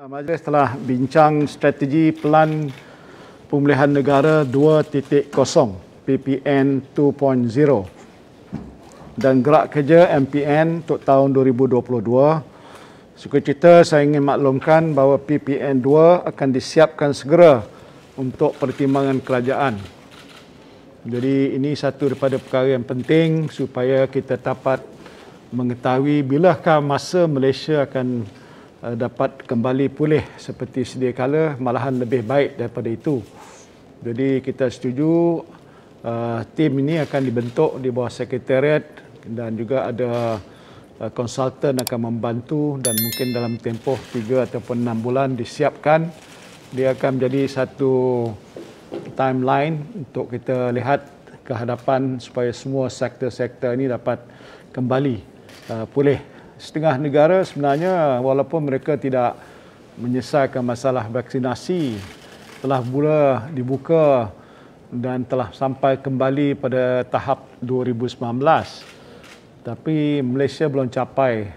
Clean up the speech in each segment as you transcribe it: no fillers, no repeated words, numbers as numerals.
Majlis telah bincang strategi Pelan Pemulihan Negara 2.0 PPN 2.0 dan gerak kerja MPN untuk tahun 2022. Sukacita saya ingin maklumkan bahawa PPN 2 akan disiapkan segera untuk pertimbangan kerajaan. Jadi ini satu daripada perkara yang penting supaya kita dapat mengetahui bilakah masa Malaysia akan dapat kembali pulih seperti sedia kala, malahan lebih baik daripada itu. Jadi kita setuju tim ini akan dibentuk di bawah sekretariat dan juga ada konsultan akan membantu dan mungkin dalam tempoh 3 ataupun 6 bulan disiapkan. Dia akan menjadi satu timeline untuk kita lihat ke hadapan supaya semua sektor-sektor ini dapat kembali pulih. Setengah negara sebenarnya walaupun mereka tidak menyelesaikan masalah vaksinasi telah mula dibuka dan telah sampai kembali pada tahap 2019. Tapi Malaysia belum capai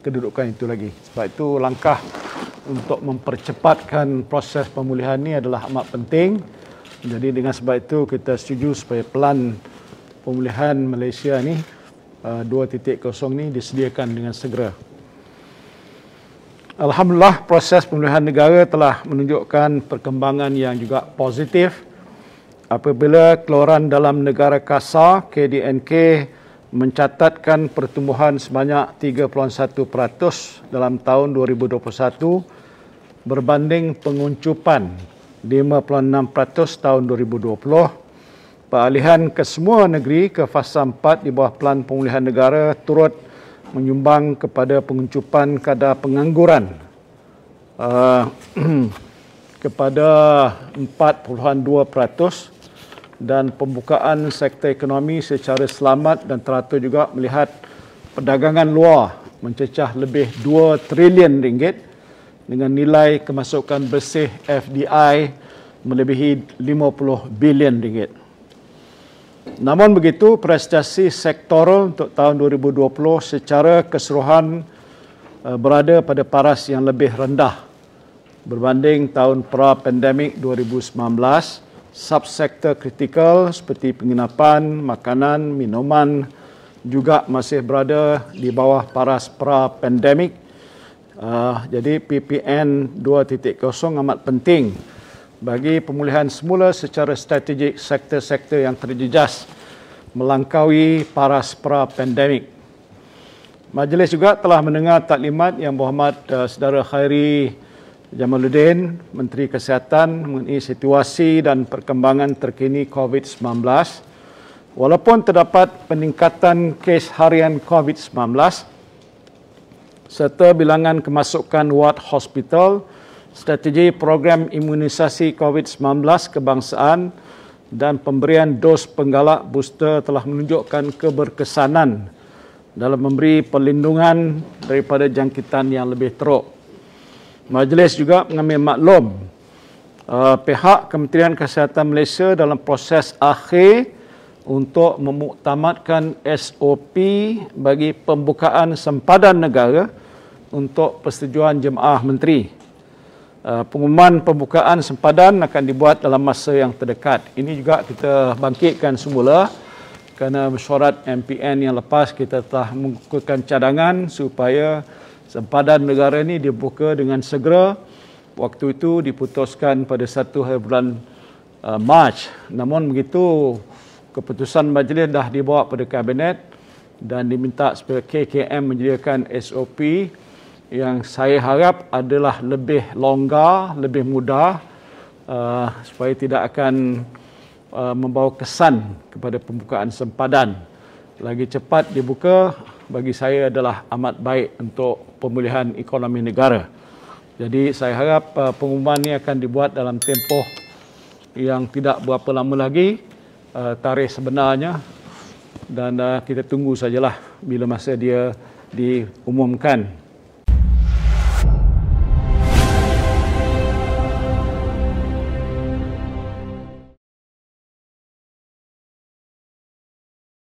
kedudukan itu lagi. Sebab itu langkah untuk mempercepatkan proses pemulihan ini adalah amat penting. Jadi dengan sebab itu kita setuju supaya pelan pemulihan Malaysia ini 2.0 ini disediakan dengan segera. Alhamdulillah, proses pemulihan negara telah menunjukkan perkembangan yang juga positif apabila keluaran dalam negara kasar KDNK mencatatkan pertumbuhan sebanyak 3.1% dalam tahun 2021 berbanding penguncupan 5.6% tahun 2020. Peralihan ke semua negeri ke fasa 4 di bawah Pelan Pemulihan Negara turut menyumbang kepada penguncupan kadar pengangguran kepada 4.2% dan pembukaan sektor ekonomi secara selamat dan teratur juga melihat perdagangan luar mencecah lebih 2 trilion ringgit dengan nilai kemasukan bersih FDI melebihi 50 bilion ringgit. Namun begitu, prestasi sektoral untuk tahun 2020 secara keseluruhan berada pada paras yang lebih rendah berbanding tahun pra-pandemik 2019. Subsektor kritikal seperti penginapan, makanan, minuman juga masih berada di bawah paras pra-pandemik. Jadi PPN 2.0 amat penting bagi pemulihan semula secara strategik sektor-sektor yang terjejas melangkaui paras pra-pandemik. Majlis juga telah mendengar taklimat Yang Berhormat Saudara Khairi Jamaluddin, Menteri Kesihatan mengenai situasi dan perkembangan terkini COVID-19. Walaupun terdapat peningkatan kes harian COVID-19 serta bilangan kemasukan ward hospital, strategi program imunisasi COVID-19 kebangsaan dan pemberian dos penggalak booster telah menunjukkan keberkesanan dalam memberi perlindungan daripada jangkitan yang lebih teruk. Majlis juga mengambil maklum pihak Kementerian Kesihatan Malaysia dalam proses akhir untuk memuktamadkan SOP bagi pembukaan sempadan negara untuk persetujuan jemaah menteri. Pengumuman pembukaan sempadan akan dibuat dalam masa yang terdekat. Ini juga kita bangkitkan semula kerana mesyuarat MPN yang lepas kita telah mengukuhkan cadangan supaya sempadan negara ini dibuka dengan segera. Waktu itu diputuskan pada 1 bulan Mac. Namun begitu, keputusan majlis dah dibawa pada kabinet dan diminta supaya KKM menyediakan SOP yang saya harap adalah lebih longgar, lebih mudah supaya tidak akan membawa kesan kepada pembukaan sempadan. Lagi cepat dibuka bagi saya adalah amat baik untuk pemulihan ekonomi negara. Jadi saya harap pengumuman ini akan dibuat dalam tempoh yang tidak berapa lama lagi, tarikh sebenarnya, dan kita tunggu sajalah bila masa dia diumumkan.